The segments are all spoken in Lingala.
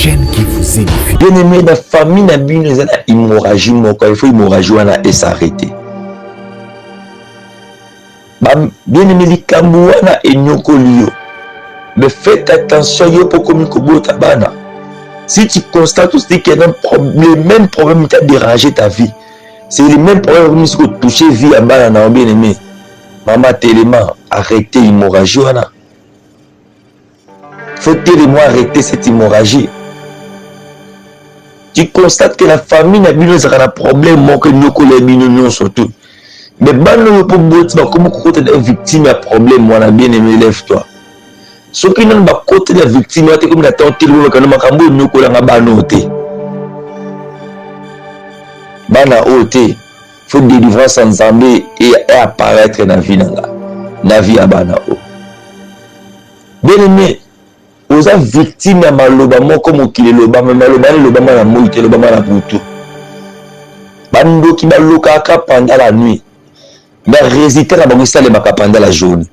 chaîne qui vous édifie. Bien aimé, la famille n'a pas une hémorragie, il faut hémorragie et s'arrêter. Bien aimé, les Kambouana et Nyokolio. Mais faites attention, yo pour comme Bana. Si tu constates aussi qu'il y a le même problème qui a dérangé ta vie, c'est le même problème qui a touché la vie à Bana, bien aimé. Maman, tellement, arrêtez l'hémorragie. Faut tellement arrêter cette hémorragie. Tu constates que la famille n'a pas de problème, que nous surtout. Mais Bana, pour comme côté victime à problème, moi, bien aimé, lève-toi. Ce qui n'ont pas côté de la victime, c'est comme la tante qui nous a banoté. Bana oté, faut délivrer sans Zambé et apparaître dans la vie na vie à Bana o. Bien aimé, aux victimes à maloba comme au kile loba, mais maloba na moïte loba na butu. Bando qui maloka pendant la nuit, mais résister à bagissa les maka pendant la journée.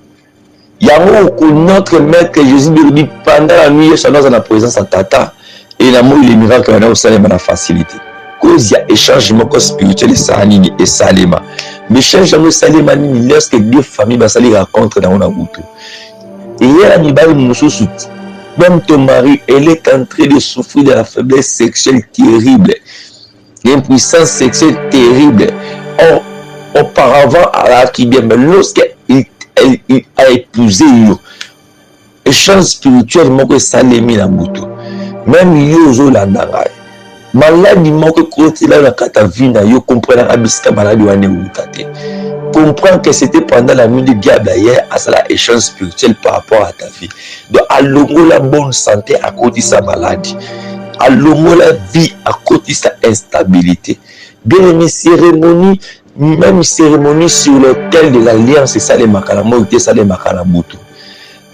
Yango que notre maître Jésus dit pendant la nuit, il dans la présence de Tata et l'amour les miracles on a au salé la facilité. Cause il y a échangement spirituel et salema. Mais changement salema ni lorsque deux familles va s'aller rencontrer dans un bouton. Et hier ni ba mususu même ton mari elle est en train de souffrir de la faiblesse sexuelle terrible. L'impuissance sexuelle terrible. Or auparavant à qui bien mais lorsque il a épousé yo échange spirituel moko salemi na mutu même yo zo landanga maladie moko côté là na kata vie na yo comprendre abisika maladie wane utate comprendre que c'était pendant la nuit de diable hier à ça échange spirituel par rapport à ta vie donc à longo la bonne santé à côté sa maladie à longo la vie à côté sa instabilité bien aimé cérémonie même cérémonie sur l'autel de l'alliance, c'est ça les macalamos, c'est ça les macalabutu.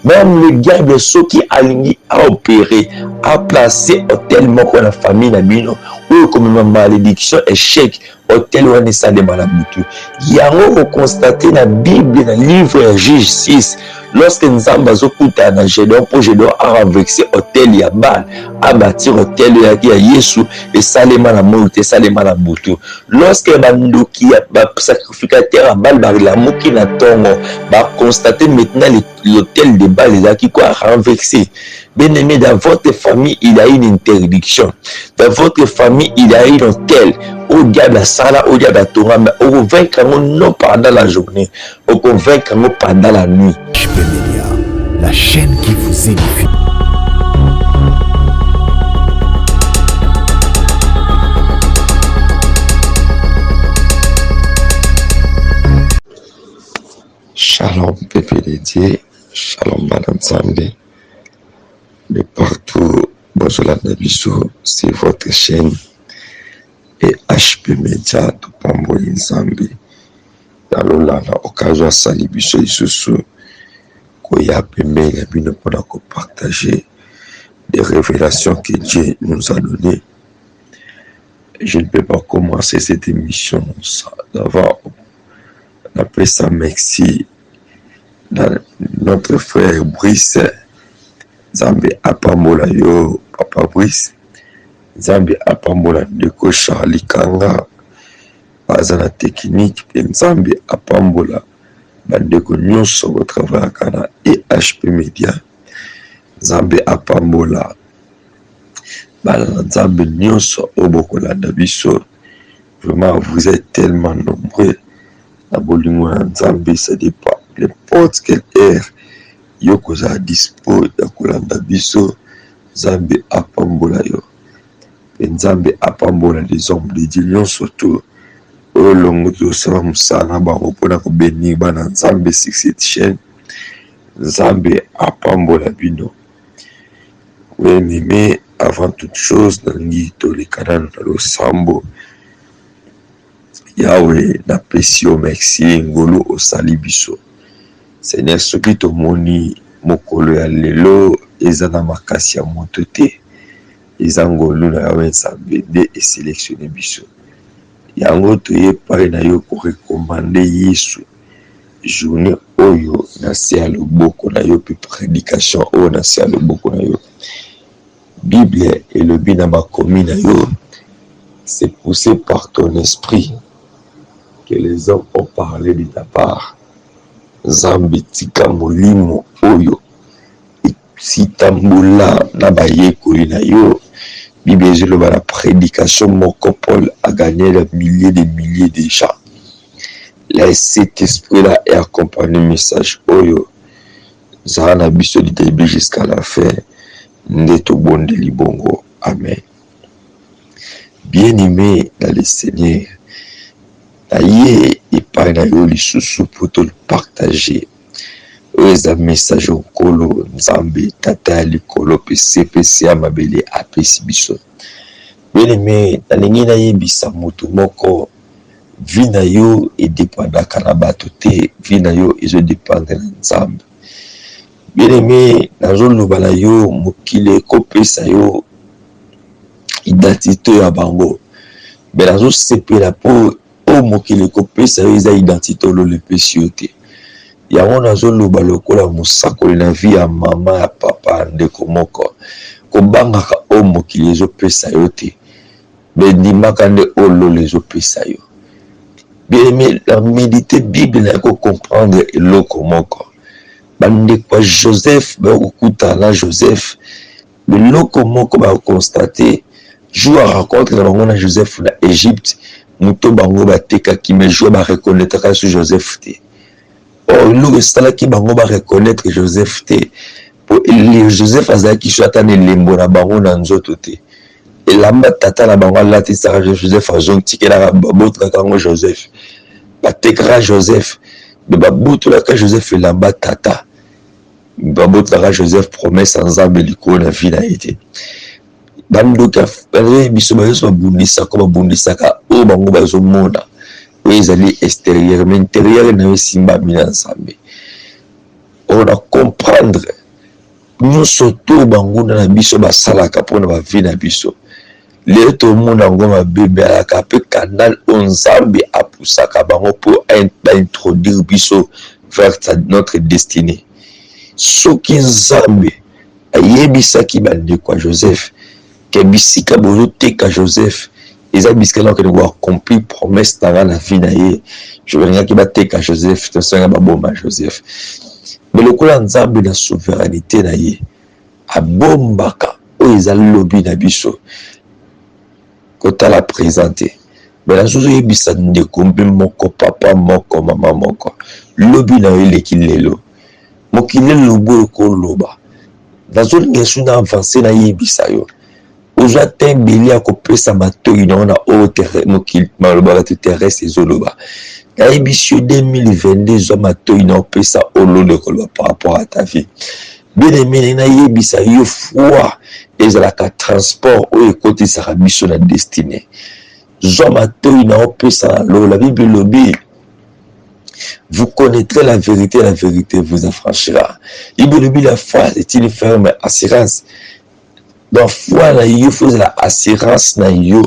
Même le diable, ceux qui aligné à opérer, à placer hôtel moko la famille Nabino, ou comme une malédiction, échec, hôtel ou un ça les malabutu. Il y a un constaté dans la Bible, dans le livre Juge 6, lorsque nous avons écouté dans Gédon, pour Gédon a renversé hôtel Yabal, a bâti hôtel Yesu, et ça les malabutu, ça les malabutu. Lorsque Bandoki a sacrificateur à Bal, la mouki na tongo, va constater maintenant l'hôtel de Bal, les qui quoi renversé. Bien aimé, dans votre famille, il y a une interdiction. Dans votre famille, il y a une hôtel. Au diable à Sala, au diable à Torah, mais au convaincre non pendant la journée, au convaincre pendant la nuit. HP Media, la chaîne qui vous édifie. Shalom peuple de Dieu, shalom Madame Zambé. Mais partout, bonjour la Nabiso, c'est votre chaîne. Et HP Media, tout Pambo Zambé. Dans l'occasion, sali biso isusu, koya pembe la bino pour partager des révélations que Dieu nous a données. Je ne peux pas commencer cette émission sans avoir appelé ça merci notre frère Brice Zambé apambola yo papa Brice Zambé apambola ndeko Charlie Kanga bazana technique pe Zambé apambola bandeko nyonso au travail kana et HP Media Zambé apambola bazana Zambé nyonso obokola dabiso. Vraiment vous êtes tellement nombreux. La bolingo Zambé, ça dépend. N'importe quelle heure, yokoza dispo ya kolanda biso Zambé apambola yo. Nzambe apambola les hommes de Dieu surtout. Au long de ça, musana ba repona ko bénir bana Nzambe sur cette chaîne. Nzambe apambola bino. Oui, mais avant toute chose, dans l'ito les canaux dans le sambo. Yahweh na pesio merci ngolo osali biso. Seigneur soki tomoni mokolo ya lelo eza na makasi ya moto te. Eza ngolo na Yahweh Nzambe nde esélectionné biso. Yango toye pare na yo ko recommander Yesu. Journée oyo na se ya loboko na yo pe prédication oyo na se ya loboko na yo. Bible elobi lobi na makomi na yo, c'est poussé par ton esprit que les hommes ont parlé de ta part. Nzambe tika molimo oyo sitambola na bayekoli na yo. Bible ezoloba na prédication moko Paul a gagné des milliers de gens. Laisse cet esprit-là et accompagner le message oyo. Zana biso du début jusqu'à la fin. Ndeto bonde libongo. Amen. Bien-aimé dans le Seigneur, aïe et pas na yo lisusu pour te le partager. Oza message okolo Nzambe tata likolo PCPC amabele apesi biso. Bien-aimé, nalingi na yebisa moto moko vie na yo e dépendaka na bato te, vie na yo ezo dépendre na Nzambe. Bien-aimé, nazoloba na yo mokili ekopesa yo identité ya bango. Mais nazosepela po o mokili ekopesa yo eza identité ololo epesi yo te. Yango nazoloba lokola mosakoli na vie ya mama ya papa ndeko moko. Kobangaka o mokili ezopesa yo te. Bendimaka nde ololo ezopesa yo. Bien-aimé, la méditer Bible na ko comprendre eloko moko. Bande kwa Joseph, ba okuta na Joseph. Eloko moko ba constater, jour à rencontre na bango na Joseph na Égypte, muto bango ba teka ki me jour ba reconnaître ka sur Joseph te. Oh, nous stala ki bango ba reconnaître Joseph te. Pour Joseph azaki soit un lembo na bango na nzoto te. Et lamba tata na bango la tisara Joseph azong tikela babotra kango Joseph. Batekra Joseph, de babotra ka Joseph lamba tata. Babotra Joseph promesse ensemble liko na vie na été. Bandoka biso bazo bundisa ko bundisa ka o bango bazo mona. Ils allaient extérieur, mais intérieur na yo simba mina ensemble. On a comprendre nous surtout bango na biso basalaka pona ba vie na biso. Le tout le monde a un bébé à la capé canal Nzambe a poussé bango pour introduire biso vers notre destinée. Ce qui Nzambe a yebisa ki bande kwa Joseph, ke bisika bozo teka Joseph, ils a bisika là que nous accompli promesse dans la vie na ye. Je veux rien ki ba teka Joseph, te sanga ba bomba Joseph. Mais le kola Nzambe na souveraineté na ye, a bombaka o ezali lobi na biso. Quand elle a présenté, mais la chose est bisa de combien moko papa moko maman moko lobi na ele kilelo mokile lobo ko loba dans une nation avancée na yebisa yo oza tembeli ya kopesa matoi na o terre mokile maloba terrestre ezoloba na yebisio 2022 zo matoi na opesa ololo ko par rapport à ta vie. Bien-aimé na yebisa yo foi ezalaka transport oyo ekotisaka biso na destinée. Zomatoi na opesa la Bible lobi. Vous connaîtrez la vérité vous affranchira. Bible lobi la foi est une ferme assurance. Donc foi na yo faut la assurance na yo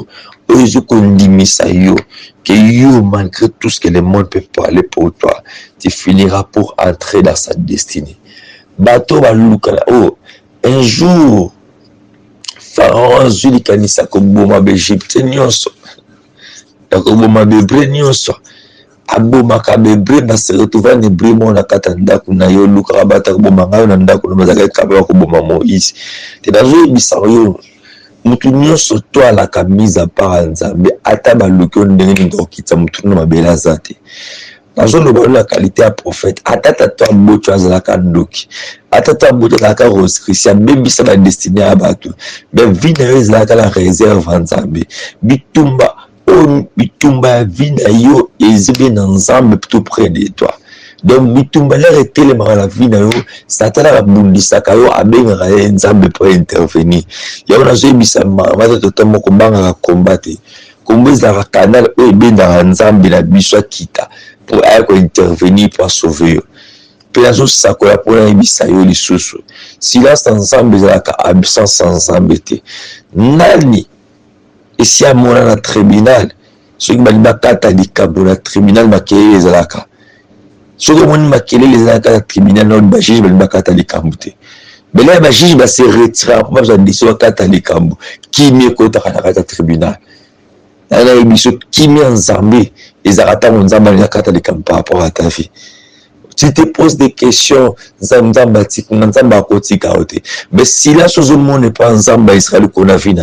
oyo kondimisa yo que yo malgré tout ce que le monde peut parler pour toi, tu finiras pour entrer dans sa destinée. Bato baluka oh un jour Pharaon zuli kanisa ko boma Égypte nyonso ko boma bebre nyonso aboma ka bebre ba se retrouver ne brimo na katanda kuna yo luka bata ko boma ngayo na ndako na mazaka ka ko boma Moïse te dazo bisayo mutu nyonso to ala ka mise à part Nzambe ata baluka ndenge ndokitsa mutu na mabela zate. La qualité à prophète, atata bocho azalaka ndoki, atata bocho azalaka rose christian, même bisa la destinée à bateau, mais vina yo azalaka la réserve en Nzambe, bitumba vina yo ezebe na Nzambe tout près de toi. Donc bitumba la retelemaka la vina yo, satana la bundisaka yo abengaka ye Nzambe pour intervenir. Yao nazo yebisa mama toto moko bangaka combattre. Kombo ezalaka canal oyo ebendaka Nzambe na biso akita. Pour intervenir pour sauver. Puis la chose ça quoi pour yebisa yo lisusu. Silence ensemble ezalaka absence ensemble te. Nani esi amona na tribunal. Ceux qui bali bakata likambo na tribunal makele ezalaka. Ceux qui moni makele ezalaka na tribunal na ba juge bali bakata likambo te. Mais là, le juge va se retirer pour faire des choses à l'écambo. Qui m'y écoute à la tribunal. Là, il y a des choses qui m'y en zambé. Les aratas ont zambé à l'écambo par rapport à ta vie. Tu te poses des questions, mais si la chose au monde n'est pas ensemble, Israël qu'on a vu,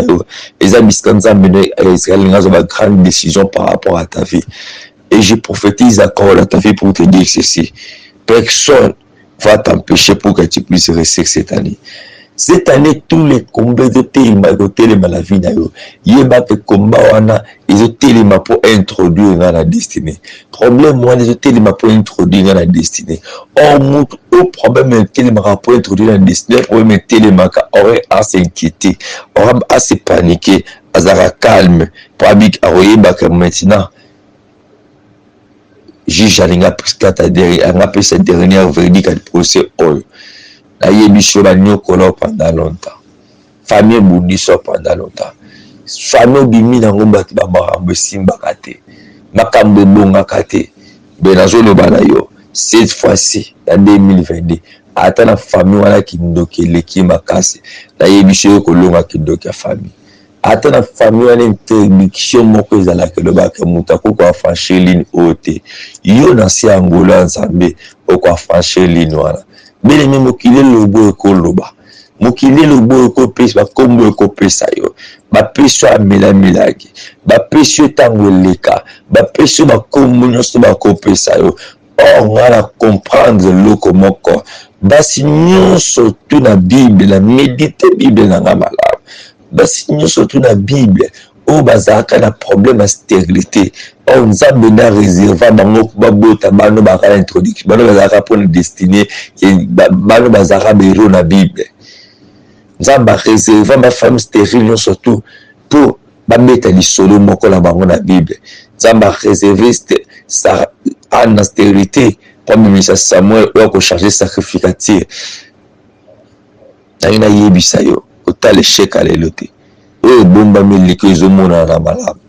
les amis Israël ont une grande décision par rapport à ta vie. Et je prophétise encore à ta vie pour te dire ceci. Personne va t'empêcher pour que tu puisses rester cette année. Cette année, tous les combats de téléma la vie, il y a des combats, ils ont téléma pour introduire dans la destinée. Problème, moi, ils ont téléma pour introduire dans la destinée. Or, au problème, téléma pour introduire dans la destinée, le problème, téléma aurait à s'inquiéter, aurait à se paniquer, à se calme, pour habiter à Royeba, maintenant. Juge Alinga, puisque cette dernière verdict du procès, na yebiso ba nyokolo pendant longtemps. Famille bundiso pendant longtemps. Famille bimi na ngomba ti ba makambo simba kate. Makambo bonga kate. Benazo lo bana yo. Cette fois-ci, en 2022, ata na famille wana kindoki leki makasi. Na yebiso ko longa kindoki famille. Ata na famille wana interdiction moko ezala ke loba ke mutako ko afranchir ligne haute. Yo na si Angola nzambe ko afranchir ligne wana. Mais les mokile lobo ekoloba mokile lobo ekopesa bakombo ekopesa yo bapeso amela milaki bapeso tango leka bapeso bakombo nyonso bakopesa yo or ngala comprendre loko moko basi nyonso tu na Bible la méditer Bible na malamu basi nyonso tu na Bible o bazaka na problème à stérilité on nzambe na réserva bango babota bano bakala introduction bano bazaka pour une destinée bano bazaka bero na Bible nzambe réserva ma femme stérile surtout pour babeta lisolo moko la bango na Bible nzambe réservé ça en stérilité pour ministre Samuel ko charger sacrificatif na yebisa yo otale chèque alelote o bomba miliki ezomona na malamu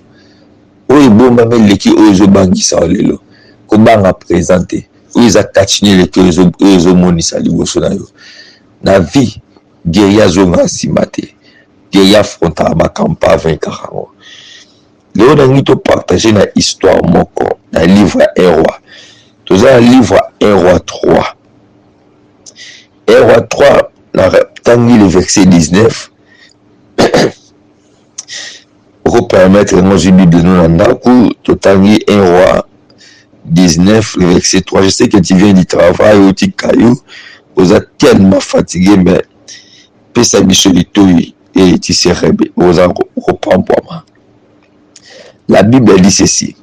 oyo bomba meleki oyo ezobangisa lelo kobanga présenter oyo eza katine leki oyo ezomonisa liboso na yo na vie guerrier azonga nsima te guerrier affronta bakampa vaincre yango lelo nangi topartage na histoire moko na livre ya 1 roi toza na livre 1 roi 3 1 roi 3 na tangi le verset 19 pour permettre nos Bible nous en d'accord totangi 1 roi 19 le verset 3 je sais que tu viens du travail ou tu caillou vous êtes tellement fatigué mais pesa bisolitoui et tu serais vous en reprends pour moi. La Bible dit ceci: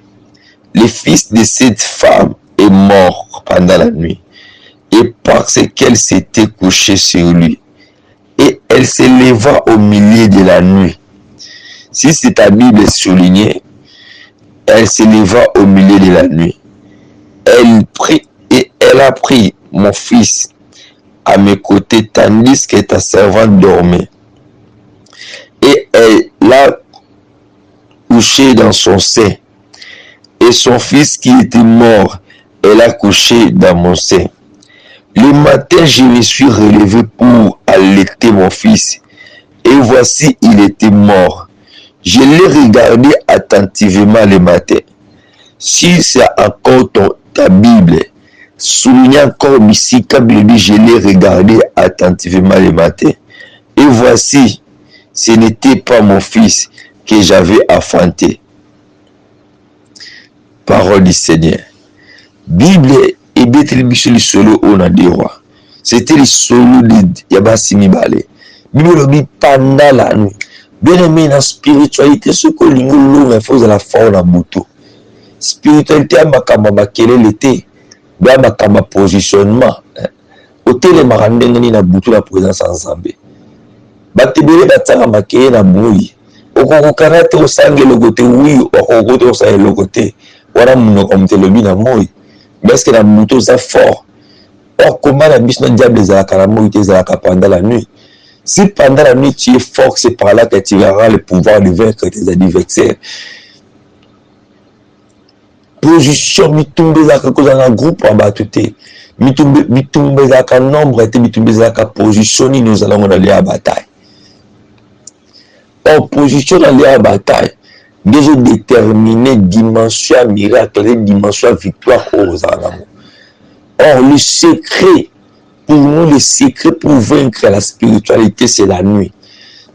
le fils de cette femme est mort pendant la nuit et parce qu'elle s'était couchée sur lui et elle se leva au milieu de la nuit. Si c'est ta Bible soulignée, elle se leva au milieu de la nuit. Elle prit et elle a pris mon fils à mes côtés tandis que ta servante dormait. Et elle l'a couché dans son sein. Et son fils qui était mort, elle a couché dans mon sein. Le matin, je me suis relevé pour allaiter mon fils. Et voici, il était mort. Je l'ai regardé attentivement le matin. Si c'est encore ta Bible, souligne encore ici, quand Bible dit, je l'ai regardé attentivement le matin. Et voici, ce n'était pas mon fils que j'avais enfanté. Parole du Seigneur. Bible et Bethléem solo on a dit roi. C'était le solo de Yabasimi Balé. Bible dit pendant la nuit. Bien aimé dans la spiritualité, ce que l'ingolo refuse à la forme la moto. Spiritualité à ma quel l'été, bien ma positionnement. Au télé marandengani na butu la présence ensemble. Batibele batara makeye na moyi. Oko karate au sangue le côté oui, oko côté au sangue le côté. Voilà mon comme telobi na moyi. Parce que la moto ça fort. Or comment la mission diable les a caramo été pendant la nuit. Si pendant la nuit tu es fort, c'est par là que tu verras le pouvoir de vaincre tes adversaires. position mitumbezaka kozanga groupe en batute mitumbezaka nombre te mitumbezaka position ni nous allons dans la bataille en position dans la bataille déjà déterminer dimension miracle dimension victoire aux amours. Or le secret pour nous le secret pour vaincre la spiritualité c'est la nuit.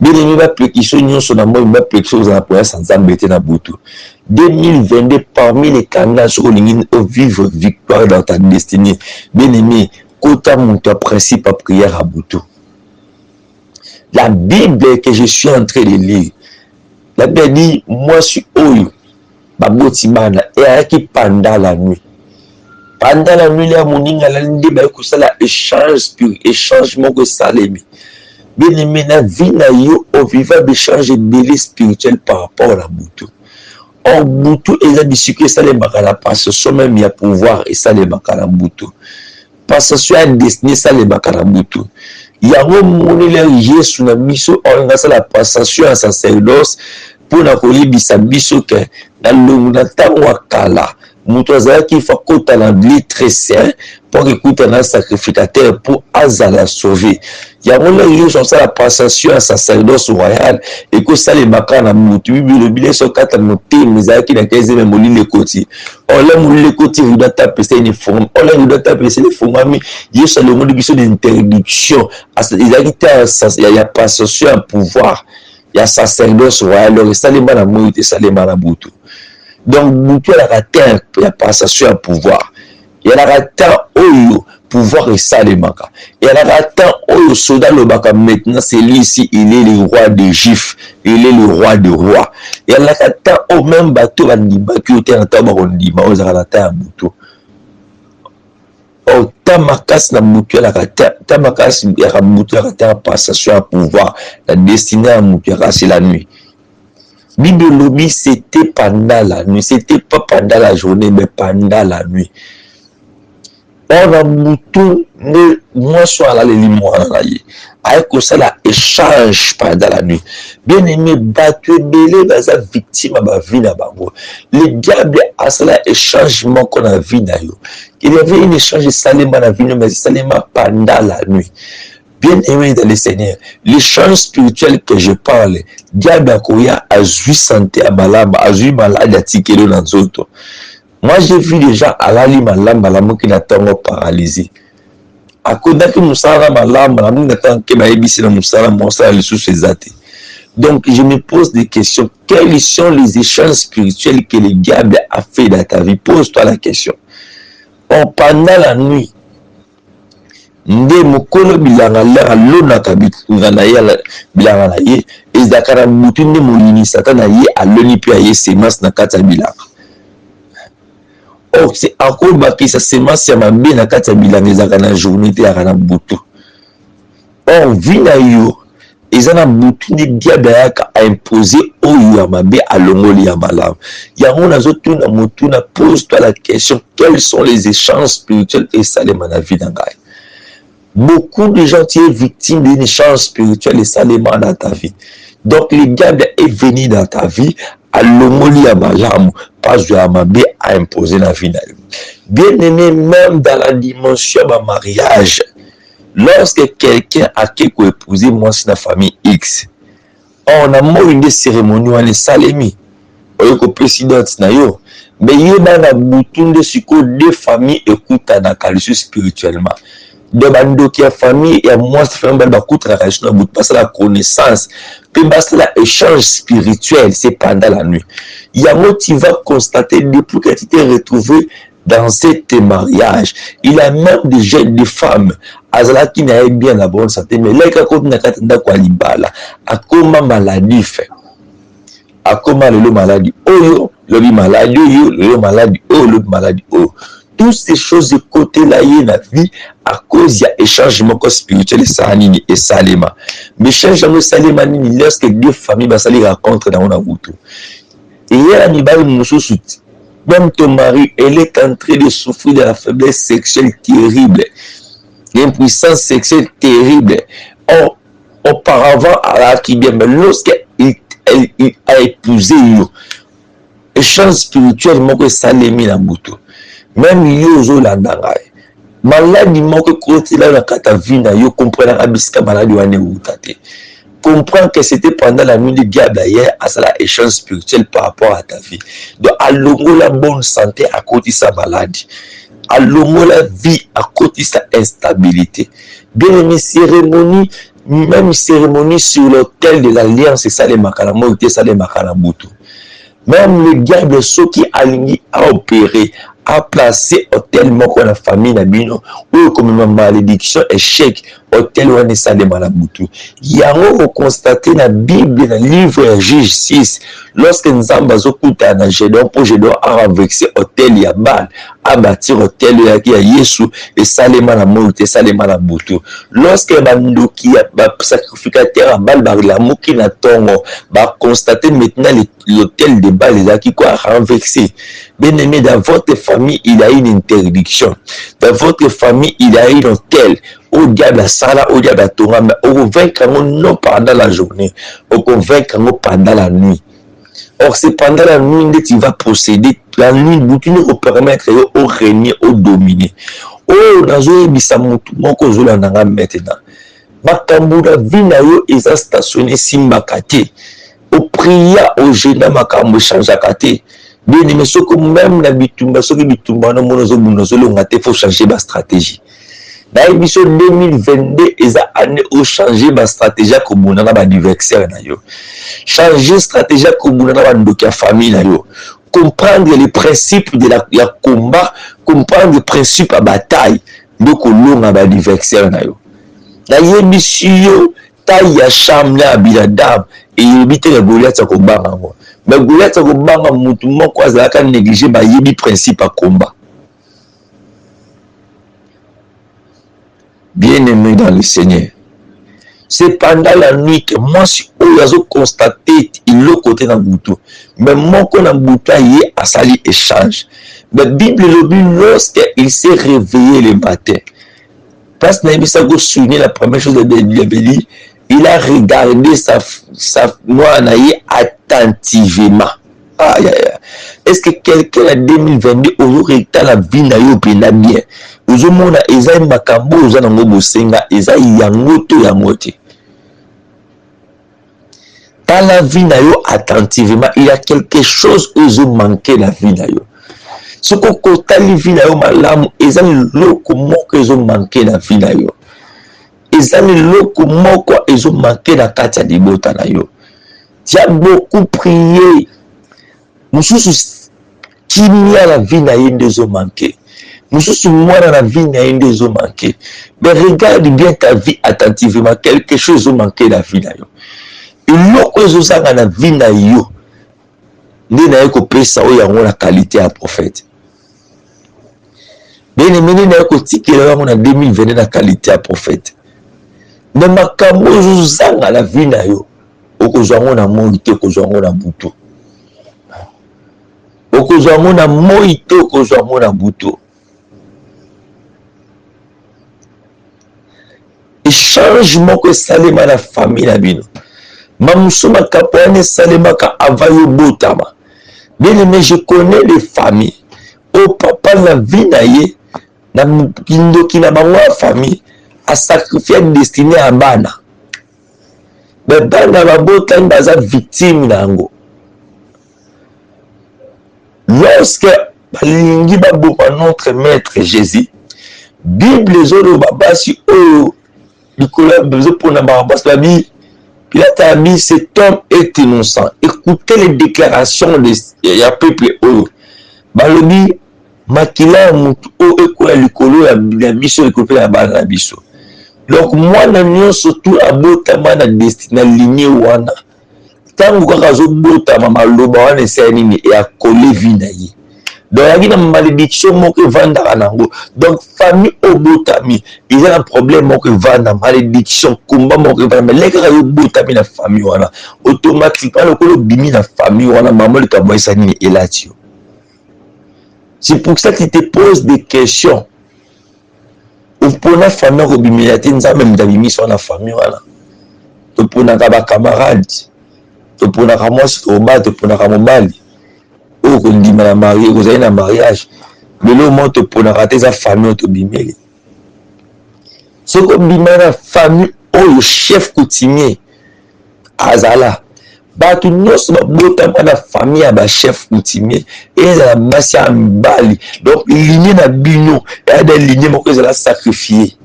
Bien aimé, ma pétition, nous sommes dans ma pétition, nous avons sans embêter dans Boutou. 2022, parmi les canaux sur au vivre victoire dans ta destinée. Bien aimé, quota mon principe à prière à Boutou. La Bible que je suis en train de lire, la Bible dit, moi, je suis Oyo, Babotibana, et qui pendant la nuit. Pendant la nuit, là, mon inga, la linde, que ça, la échangement que ça l'aimé. Bien aimé, la vie na yo, au vivant d'échange belé spirituel par rapport à la Boutou. Or, Boutou, il a dit que ça les makala passe, soit même il y a pouvoir et ça les makala Boutou. Parce que soit destiné, ça les makala Boutou. Il y a un moment où il y a sous la mission, on a ça la passation à sacerdoce pour la koyebisa biso que dans le temps wakala. Moutouazala qui faut côté l'anglais très sain pour écouter un sacrificateur pour Azala sauver. Il y a un lieu sur ça la passation à sacerdoce royal et que ça les makana moutou le billet sur quatre noté mais qui n'a qu'à même molli les côtés. On l'a molli les côtés vous doit taper c'est une forme. On l'a vous doit taper c'est une forme mais il y a ça le monde qui sont d'interdiction. Il y a passation à pouvoir. Il y a sacerdoce royal et ça les manamou et ça les manaboutou. Donc, Boutou, il y a passation à pouvoir. Il y a un pouvoir et ça les maka. Il y a un soldat le baka maintenant, c'est lui ici, il est le roi des Juifs, il est le roi des rois. Il y a un même bateau, qui était en temps, on dit, mais on a un Boutou. Oh, Tamakas na Boutou, il y a Tamakas, il y a Boutou, il y a passation à pouvoir. La destinée à Boutou, c'est la nuit. Bible lobby, c'était pendant la nuit. C'était pas pendant la journée, mais pendant la nuit. On a mouton, moi, soit là, les limois, là, avec ça, là, échange pendant la nuit. Bien aimé, battu, belé, bah, ça, victime, bah, vie, là, bah, le diable a cela, échangement qu'on a vu, là, il y avait un échange salément à la vie, mais salément pendant la nuit. Bien aimé dans le Seigneur, l'échange spirituel que je parle, diable a eu santé à malade, a eu malade à tiquer dans autres. Moi, j'ai vu des gens à la lime malade qui n'attendent pas paralysé. À cause que Moussara malade, n'attend que ma ébissé dans Moussara, les sous ses athées. Donc, je me pose des questions. Quels sont les échanges spirituels que le diable a fait dans ta vie? Pose-toi la question. Pendant la nuit, nde mokolo bilanga la lona kabituna na ye bilanga na ye ezakara mutu nde molini satana ye aloni pe ye semence na kati ya bilanga. Or c'est encore bakisa semence ya mabe na kati ya bilanga ezaka na journée te ya na butu. Or vina yo ezana butu nde diable yaka a imposé oyo ya mabe alongoli ya malamu. Yango nazotuna motuna, pose-toi la question, quels sont les échanges spirituels et salema na vie na ngai? Beaucoup de gens sont victimes d'une échange spirituelle et salément dans ta vie. Donc le diable est venu dans ta vie à l'homoli à malam, pas à mabé à imposer la vie. Bien aimé, même dans la dimension de mariage, lorsque quelqu'un a quelque épousé, moi c'est la famille X, on a moins une cérémonie, on est salémi, on est président, mais il y a bouton de ce que deux familles écoutent dans le spirituellement. De bando qui a famille et moi ça fait un bel coup de relation bout passer la connaissance puis passer l'échange spirituel c'est pendant la nuit. Il y a moi tu vas constater depuis que tu t'es retrouvé dans cet mariage, il a même des jeunes des femmes azala qui n'a bien la bonne santé mais là quand on a katanda kwa libala akoma maladie fait akoma le maladie oh le maladie yo le maladie oh le maladie oh. Toutes ces choses de côté là, il y a la vie à cause il y a échangement spirituel et salima. Mais changement salima lorsque deux familles se rencontrent dans un route. Et il y a même ton mari, elle est en train de souffrir de la faiblesse sexuelle terrible, l'impuissance sexuelle terrible. Or, auparavant, alors qu'il bien, mais lorsqu'il a épousé, échange spirituel moko esalemi na butu même yo ozolanda ngai maladie moko ekotela na kata vie na yo comprendre bisika maladie wana euta te comprendre que c'était pendant la nuit du diable hier à ça échange spirituel par rapport à ta vie donc alongo la bonne santé à côté sa maladie alongo la vie à côté sa instabilité bien aimé cérémonie même cérémonie sur l'autel de l'alliance c'est ça les makalamo c'est ça les makalabutu même le diable ceux qui aligné à opérer a placé hôtel moko na famille na bino ou comme malédiction échec hôtel wana esale malabutu yango constater na Bible na livre ya Juge 6 lorsque Nzamba zokuta na Gédéon pour Gédéon a renversé hôtel ya Baal a bâtir hôtel ya Yesu esale malamutu esale malabutu lorsque bandoki ya sacrificateur à Baal barilamuki na tongo ba constater maintenant l'hôtel de Baal ezaki quoi renversé. Bien aimé, dans votre famille il y a une interdiction, dans votre famille il y a une hôtel au diable sala au diable tonga mais au vaincre non pendant la journée au convaincre pendant la nuit. Or c'est pendant la nuit que tu vas procéder la nuit tu ne permettre au régner au dominer oh nazo ebisa mutu moko zolanda nga maintenant makambo na vie na yo eza stationné simbaka te au priya au gena makambo changeaka te. Bien aimé, ce que même la bitumba, ce que bitumba, non faut changer ma stratégie. Dans l'émission 2022, ils ont année où changer ma stratégie comme on a un adversaire na yo. Changer stratégie comme on a une famille na yo. Comprendre les principes de la combat, comprendre les principes à bataille. Donc on a un adversaire na yo. Dans l'émission taille ya chambre na biladam et évite les Goliath à combat na moi. Mais Goliath a banga mutu moko azalaka négliger ba yebi principe à combat. Bien aimé dans le Seigneur. C'est pendant la nuit que moi si oyazo constaté il le côté dans butu. Mais mon qu'on a butu yé a sali échange. Mais Bible le dit lorsque il s'est réveillé le matin. Parce que ça go souligner la première chose de Bible. Il a regardé sa noix attentivement. Aïe, aïe. Est-ce que quelqu'un en 2022 aurait été la vie na yo pena bien? Ozomona eza makambo oza nango bosenga eza yango to yangote. Dans la vie na yo attentivement, il y a quelque chose ozo manquer la vie na yo. Ce qu'on kotali vie na yo malamu eza loko moko ozo manquer la vie na yo. Ezali loko moko ezo manqué na kati ya libota na yo. Tu as beaucoup prié. Mususu kimia la vie na yo ndezo manqué. Mususu mwana la vie na yo ndezo manqué. Mais regarde bien ta vie attentivement. Quelque chose ezo manqué la vie na yo. Loko ezo sanga na vie na yo. Nde na yo kopesa oyo yango na qualité ya prophète. Bien aimé na yo kotikela yango na 2020 na qualité ya prophète. Mais makambo ozozanga la vie na yo okozwango na moi te okozwango na butu okozwango na moi te okozwango na butu échangement que salema na famille na bino mamuso makapo ane salema ka avayo botama bien aimé je connais les familles au papa na vie na ye na kindoki na bango famille à sacrifier destiné à bana. Mais bana babota baza victime nango. Lorsque balingi baboma notre maître Jésus, Bible zolo babasi o Nicolas bezo pona babasi la Bible. Pilate a dit cet homme est innocent. Écoutez les déclarations de ya peuple o. Balobi makila mutu o ekola likolo ya biso ekope ya bana biso. Donc moi na surtout abotama na destiné lignée wana tango kaka zo botama maloba wana esani ni ya coller vie na ye donc yaki na malédiction moko evandaka nango donc famille obotami ils ont un problème moko evanda malédiction combat moko evanda mais les kaka yo botami na famille wana automatiquement lokolo bimi na famille wana maman le kabo esani ni elati yo. C'est pour ça qu'il te pose des questions. Pour la famille, même d'amis sur la famille, voilà. Pour la camarade, pour la ramos, pour la mali. oyo kondima na mariage kozali na mariage lelo moto ponaka te eza famille otobimeli soki obima na famille oyo chef coutumier azala bato nyonso babotama na famille ya bachef coutumier ezala basi ya mibali donc lignée na bino eya da lignée moko ezala sacrifié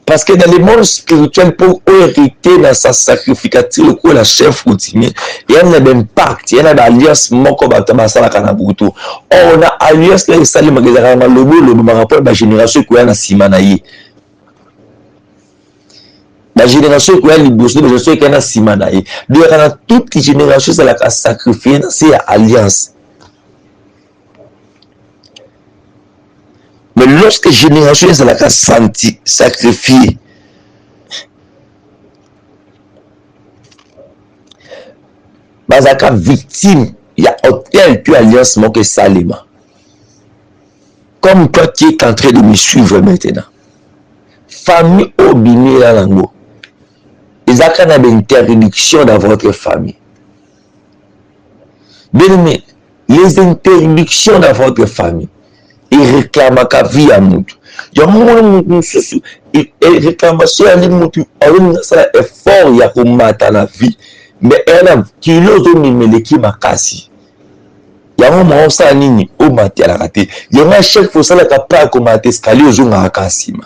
parce que dans le monde spirituel pour hériter dans sa sacrificature pour la chef coutumier il y a un impact il y a une alliance moko bato basalaka na butu on a alliance là esali magazaka na lobo par rapport à la génération qui est na sima na ye la génération qui est liboso de génération qui est na sima na ye donc na toute génération ça la sacrifier dans ces alliances. Mais lorsque génération est la senti sacrifié, bazaka victime, il y a aucun que alliance que Salima. Comme toi qui es en train de me suivre maintenant, famille obimé la langue, ils ont une interdiction dans votre famille. Bien aimé, les interdictions dans votre famille. Il réclame à vie à nous. Il y a une réclamation à nous. Il y a un effort il y a pour mater la vie. Mais elle a qui l'ose me qui m'a cassé. Il y a un moment où ça n'y au maté la raté. Il y a un chef pour ça la capable comme mater escalier aux gens à cassima.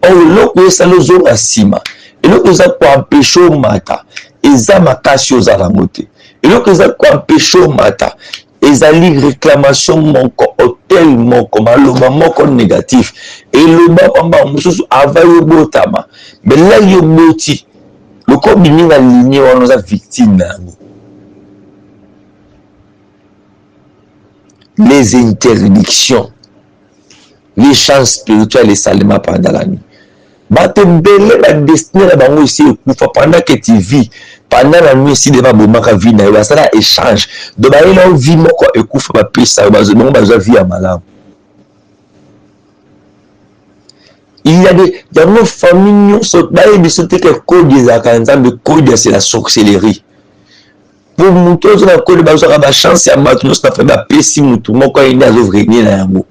Or l'autre ça les gens à sima. Et l'autre ça pour empêcher au mata. Et ça m'a cassé aux aramoté. Et l'autre ça pour empêcher au mata. Ezali réclamation moko hôtel moko maloba moko négatif et le baba mususu avayo botama mais là yo boti le combini na lignée on nous a victime les interdictions les chances spirituelles et salima pendant la nuit bato belé la destinée la bango ici kufa pendant que tu vis pendant la nuit si devant bomaka vie na yo ça la échange de ba ela vie moko ekufa ba pesa ba zo ba vie à malam il y a nos familles so ba e bisote que code des akanza de code c'est la sorcellerie pour muto zo na code ba zo ba chance ya bato so na fait ba pesi mutu moko ina zo vreni na yango.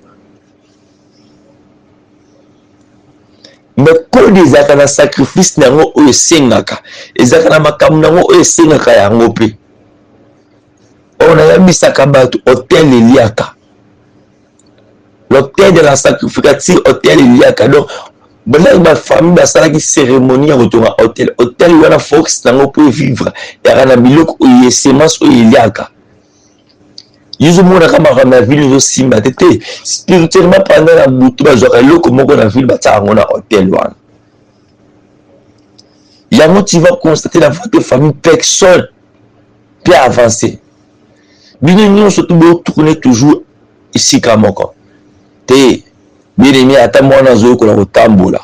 Mais quand ils ont un sacrifice, ils ont un sengaka. Ils ont un sengaka yango pe. On a mis ça comme hôtel Eliaka. L'hôtel de la sacrificature, hôtel Eliaka. Donc, ma famille a une cérémonie à retour à hôtel. Hôtel où on a force pour vivre. Il y a un milok où il y a semence où Eliaka. Ils ont la ville aussi spirituellement pendant la boutou comment on a vu le hôtel. Il y a tu vas constater dans votre famille personne peut avancer. Bien nous surtout tourner toujours ici comme encore. Te bien aimé attends moi na zo ko la tambola.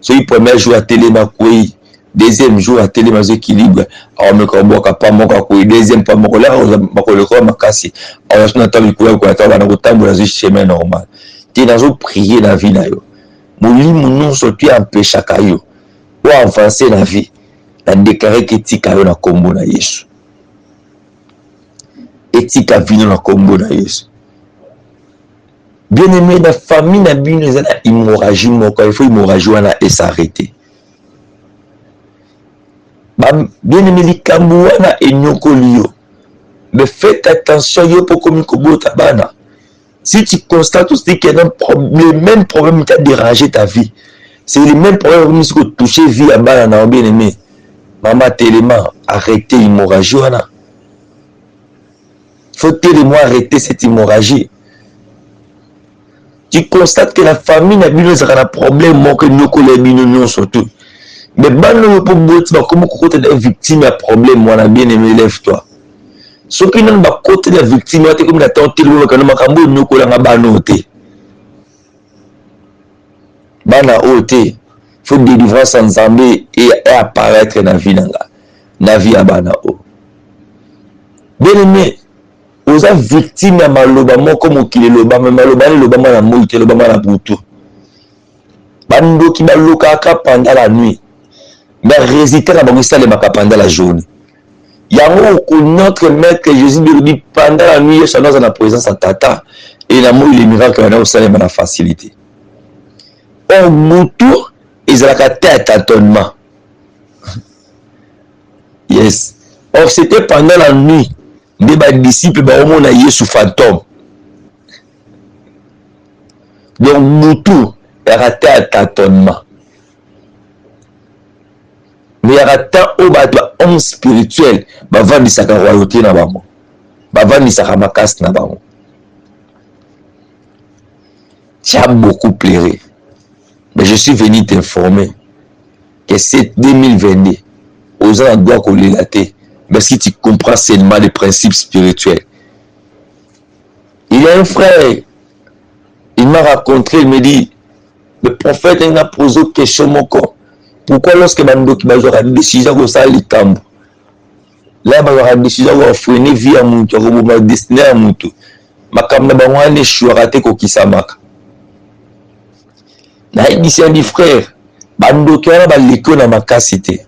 So il premier jour à télé makoi. Deuxième jour à télé mais équilibre alors me koboka pas moko ko deuxième pas moko là makolo ko makasi alors on attend ko ko attend na kotambola zo chemin normal ti na zo prier la vie na yo molimo non sorti empêcher kayo ou avancer la vie na déclarer que tika yo na kombo na Yesu etika vino na kombo na Yesu bien aimé la famille na bino za hémorragie moko il faut hémorragie wana et s'arrêter. Bien aimé likambo wana enyokoli yo mais faites attention yo pour comme kobota bana si tu constates aussi qu'il y a le même problème qui a dérangé ta vie c'est le même problème qui a touché vie à bana na bien aimé maman tellement arrêtez l'hémorragie wana faut tellement arrêter cette hémorragie. Tu constates que la famille n'a plus un problème moi que nous collègues surtout. Mais bano pour boti comme côté des victimes à problème moi na bien aimé lève-toi. Ce qui n'a pas côté des victimes tu comme la tante le kana makambo nyoko la bano te. Bana ote faut délivrance en Zambie et apparaître dans vie nanga. Na vie à bana o. Bien aimé aux victimes à maloba moko mokile loba maloba loba na moite loba na butu. Bando ki baloka pendant la nuit. Mais résister à Bangoussa les maca pendant la journée. Yango notre maître Jésus lui dit pendant la nuit, je suis dans la présence à Tata et l'amour il est miracle on a au salé la facilité. Or Moutou ils ont la tête à tâtonnement. Yes. Or c'était pendant la nuit des disciples ba on a Yesu fantôme. Donc Moutou il a raté à tâtonnement. Mais il y a tant au homme spirituel, bah vendre sa royauté na bango, bah vendre sa makas na bango. Tu as beaucoup pleuré, mais je suis venu t'informer que c'est 2022, aux gens doivent coller la tête, mais si tu comprends seulement les principes spirituels. Il y a un frère, il m'a raconté, il me dit, le prophète il a posé une question mon corps. Pourquoi lorsque Bandoki a une décision comme ça, il tombe? Là, il a une décision de freiner la vie à mon tour, de destiner à mon tour. Ma caméra, je suis raté comme qui ça marque. Là, il dit, dit frère, Bandoki a l'école dans ma capacité.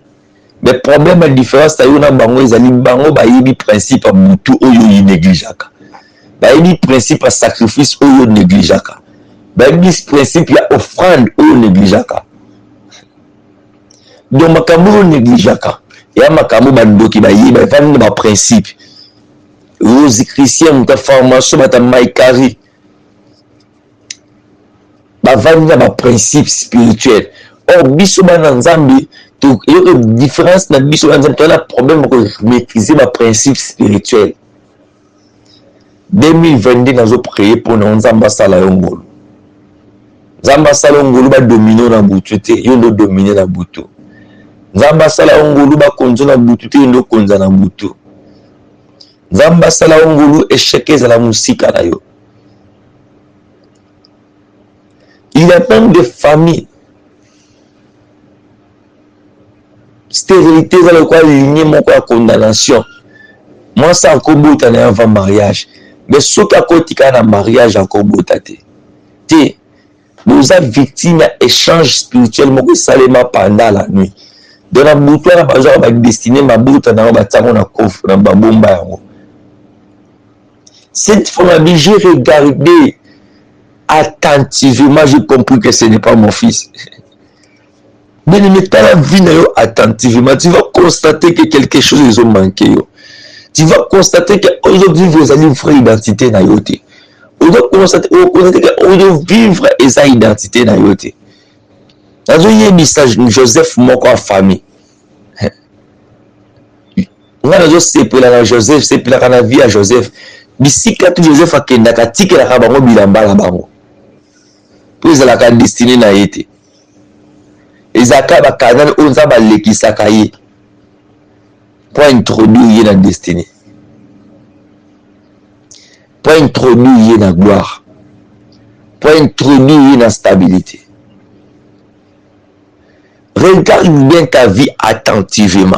Mais le problème, la différence, c'est que les bango, ils principe à mon tour, ils négligent. Ils principe à sacrifice, ils négligent. Ils principe à offrande, ils négligent. Donc makambo négligaka ya makambo bandoki ba yiba fani ba principe rose christian ta formation bata maikari ba vani ba principe spirituel or biso bana nzambi to yo différence na biso bana nzambi na problème ko maîtriser ba principe spirituel 2022 nazo prier pour na nzamba sala yongolo nzamba sala yongolo ba dominer na butu te yo ndo dominer na butu Nzamba sala ongulu ba konzo na butu te ndo konza na butu. Nzamba sala ongulu échekeza la musika na yo. Il y a même des familles. Stérilité dans le quoi ligné mon quoi condamnation. Moi ça encore bota na avant mariage. Mais ce qui a kotika na mariage encore bota te. Te nous a victime échange spirituel mo salema pendant la nuit. Dans la boutique, on va destiner ma boutique dans la coffre, dans la bomba. Cette fois, j'ai regardé attentivement, j'ai compris que ce n'est pas mon fils. Mais ne mets pas la vie attentivement, tu vas constater que quelque chose ils ont manqué. Tu vas constater qu'aujourd'hui, vous allez vivre l'identité na yote. Vous allez constater qu'aujourd'hui, vivre sa identité na yote. Il y a un message Joseph moko famille. On a séparé Joseph, séparé la vie à Joseph. D'ici quand Joseph a kenda katika la bango bilamba la bango. Pour ils la destiné na été. Ezaka ba kanal onza ba lekisa kaye. Pour introduire la destinée. Pour introduire la gloire. Pour introduire la stabilité. Regarde bien ta vie attentivement.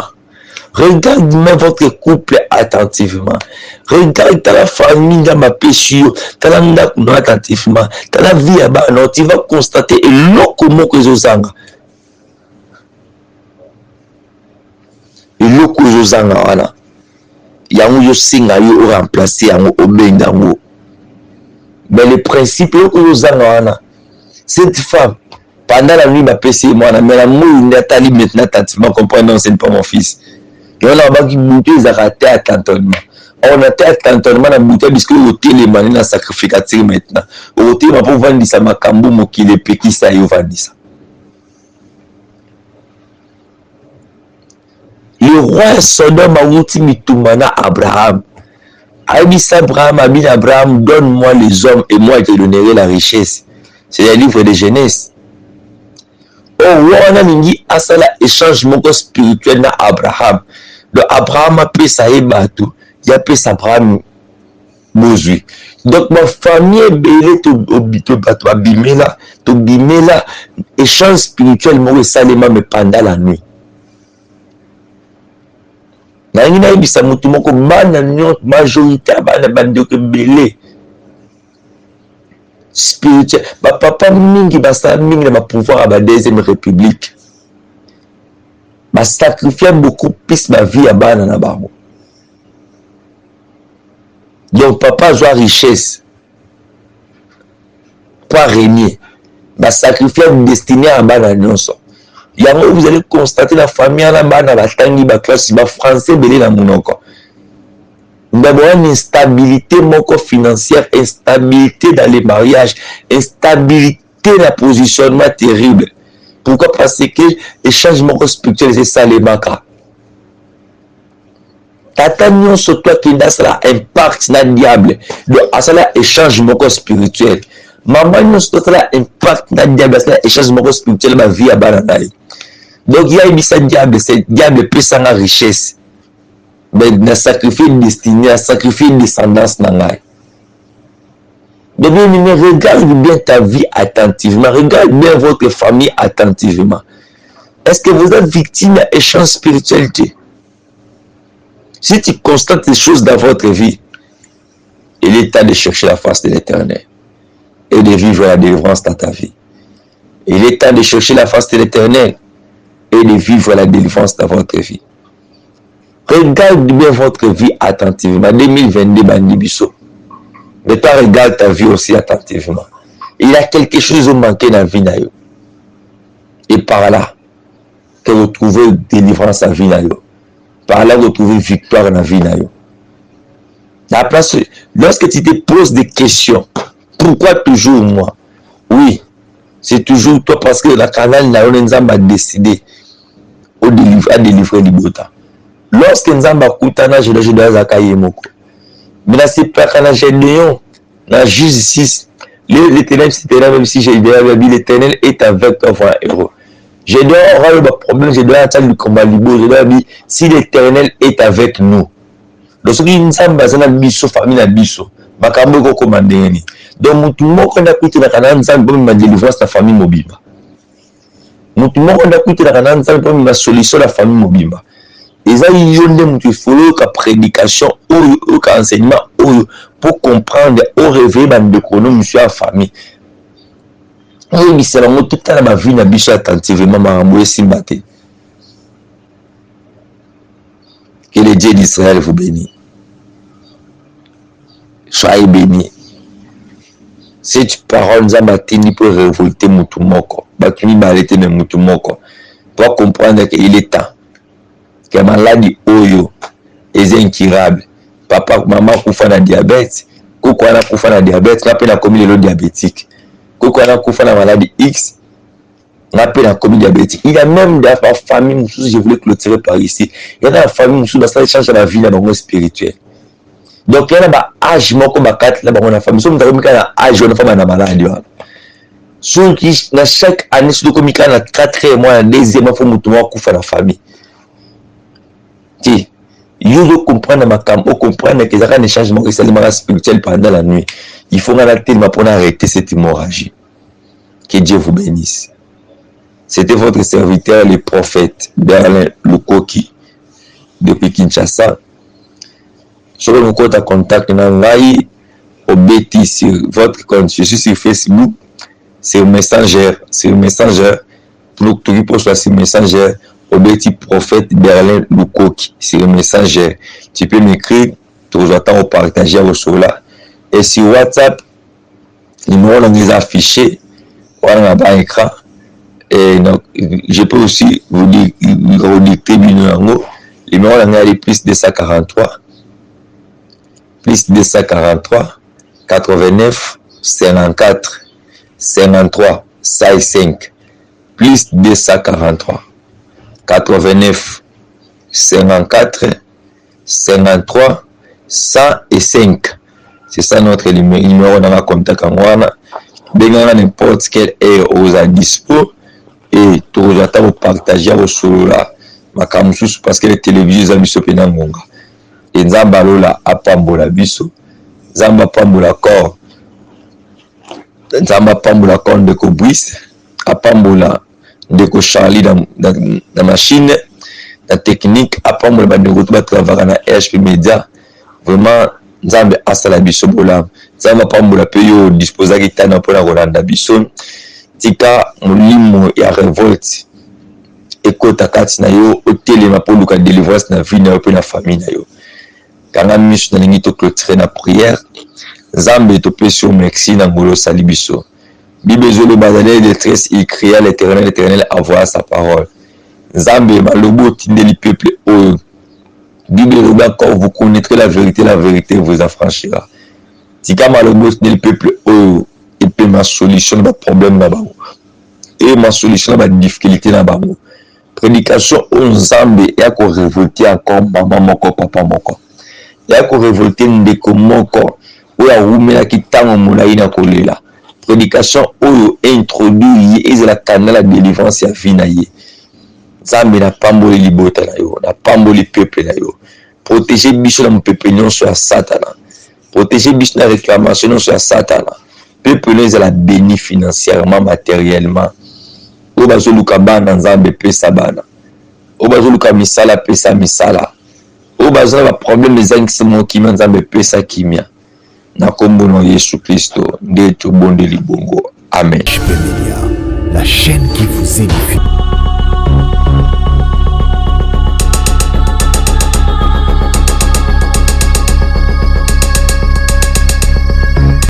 Regarde bien votre couple attentivement. Regarde ta la famille dans ma péché. Ta la ndakuno attentivement. Ta la vie à bas. Tu vas constater et l'eau comment que je zanga. Et l'eau que je zanga wana. Yango yo singa yo remplacer yango obenda yango. Mais le principe yo que je zanga wana. Cette femme. Pendant la nuit, ma PC, moi, mais la mouille n'a pas dit maintenant, attentivement, comprendre, non, c'est pas mon fils. Et on a qui bouté, ils ont raté à cantonnement. On a été à cantonnement, on a bouté, puisque au télé, on a un sacrificateur maintenant. Au télé, on va vendre ça, ma cambo, mon qui les péquis, ça, ils vendent ça. Le roi Sodome a outi mitumana Abraham. Aïbis Abraham, Abraham, donne-moi les hommes et moi, je te donnerai la richesse. C'est le livre de Genèse. Oh, on a dit à ça l'échange spirituel na Abraham. Donc Abraham a pris ça et bateau. Il a pris ça Abraham Mozui. Donc ma famille est belle to bateau abîmé là, to bimé là. Échange spirituel moi salema mais pendant la nuit. Na ina bisa mutu moko bana nyot majorité bana bande que belé. Spirituel. Ba papa mingi basa mingi na pouvoir à la deuxième république. Ba sacrifier beaucoup plus ma vie à bana na bango. Donc papa joue richesse pour régner. Bah sacrifier destiné à bana nyonso. Yango vous allez constater la famille à la bana la tangi ba classe ba français belé na monoko. D'abord une instabilité financière, instabilité dans les mariages, instabilité dans le positionnement terrible. Pourquoi? Parce que les changements spirituels, c'est ça les baka. Tata nyonso toi qui n'a ça impact na diable. Donc à ça là échangement spirituel. Maman nyonso toi là impact na diable, ça échangement spirituel ma vie à bananaï. Donc il y a une diable, c'est diable peut sans la richesse. Mais na sacrifier une destinée, à sacrifier une descendance nangai. Donc regarde bien ta vie attentivement, regarde bien votre famille attentivement. Est-ce que vous êtes victime d'échange spiritualité? Si tu constates ces choses dans votre vie, il est temps de chercher la face de l'Éternel et de vivre la délivrance dans ta vie. Il est temps de chercher la face de l'Éternel et de vivre la délivrance dans votre vie. Regarde bien votre vie attentivement. 2022, Bandibiso. Mais toi, regarde ta vie aussi attentivement. Il y a quelque chose qui manque dans la vie. Et par là, que vous trouvez délivrance dans la vie. Par là, vous trouvez victoire dans la vie. La place, lorsque tu te poses des questions, pourquoi toujours moi? Oui, c'est toujours toi parce que la canal n'a décidé à délivrer du Bota. Lorsque nous avons Koutana, je dois Zakaye Moko. Mais là, c'est pas quand j'ai Néon, la justice, l'éternel, même si j'ai dit, l'éternel est avec toi, voilà, héros. Je dois avoir le problème, je dois attendre le combat libre, je dois dire, si l'éternel est avec nous. Donc, ce qui nous a basé dans la famille, la biso, Makambo ko commandé. Donc, tout le monde qui a écouté la canal, nous avons une délivrance de la famille Mobimba. Tout le monde qui a écouté la canal, nous avons une solution de la famille Mobimba. Et ça, il y a une prédication ou enseignement pour comprendre ou réveiller de chrono monsieur la famille. Oui, c'est vraiment tout à ma vie n'a bicho attentivement marambo simbate. Que le Dieu d'Israël vous bénisse. Soyez bénis. Cette parole nous a battu pour révolter Moutoumoko. Batuni balete de Moutoumoko. Pour comprendre qu'il est temps. Que maladie oyo est incurable. Papa, maman koufa na diabète. Koko ana koufa na diabète. Na pena commis le diabétique. Koko ana koufa na maladie X. Na pena commis diabétique. Il y a même des familles, je voulais clôturer par ici. Il y a des familles, ça change la vie dans le monde spirituel. Donc il y a un âge, comme ma carte, là, on a famille. Si on a un âge, on a fait maladie. Ceux qui, chaque année, si on a 4e mois, 2e mois, il faut que la famille. Il faut comprendre que ça a un changement spirituel pendant la nuit. Il faut arrêter cette hémorragie. Que Dieu vous bénisse. C'était votre serviteur, le prophète Berlin Lukoki, depuis Kinshasa. Sur mon compte à contact, au BT sur votre compte. Je suis sur Facebook, sur Messenger, pour tout pour soit sur Messenger. Au petit prophète Berlin Lukoki, c'est le Messenger. Tu peux m'écrire, tu attends au partager au sur là. Et sur WhatsApp, les numéros on les affichés, on a un écran. Et donc, je peux aussi vous dire, redicter le numéro. Le numéro on a les plus 243, 89, 54, 53, 5, plus 243. 89, 54, 53, 105. C'est ça notre numéro dans la contact en Wana. Benga n'importe quelle heure aux à dispo et tout attend au partager au solo là. Makamusu parce que les télévisions ont mis penangonga. Et Nzamba lola apambola biso. Nzamba pambola corps. Nzamba pambola corps de Cobris. Apambola de Charlie dans la machine, la technique, après moi, je travailler dans HP Media. Vraiment, Nzambe asala biso bola. Nzambe pa mbola pe yo disposa kitana pour la Rolanda biso. Tika molimo ya révolte. Ekota kati na yo, otelema pour luka délivrance na vie na yo pe na famille na yo. kanga miso na lingi to clôturer na prière. Nzambe topesi yo merci na ngolo sali biso. Bible ezoloba dans les détresse, il cria à l'Éternel, l'Éternel envoya sa parole. Nzambe malobo tindeli peuple oyo. Bible ezoloba encore, vous connaîtrez la vérité vous affranchira. Tika malobo tindeli peuple oyo, et puis ma solution na problème na bango. Et ma solution na difficulté na bango. Prédication au Nzambe ya ko révolter encore maman moko papa moko. Ya ko révolter ndeko moko oya rumela kitango molai na kolela. Prédication oyo introduit et la canal de délivrance ya vie na ye. Nzambe na pamboli libota na yo, na pamboli peuple na yo. Protéger biso na peuple nyonso ya Satana. Protéger biso na réclamation nyonso ya Satana. Peuple nyonso la béni financièrement, matériellement. O bazo luka bana Nzambe pesa bana. O bazo luka misala pesa misala. O bazo na problème les anximo qui Nzambe pesa kimia. Na kombo na Yesu Kristo nde tobondeli bongo. Amen. HP Media, la chaîne qui vous édifie.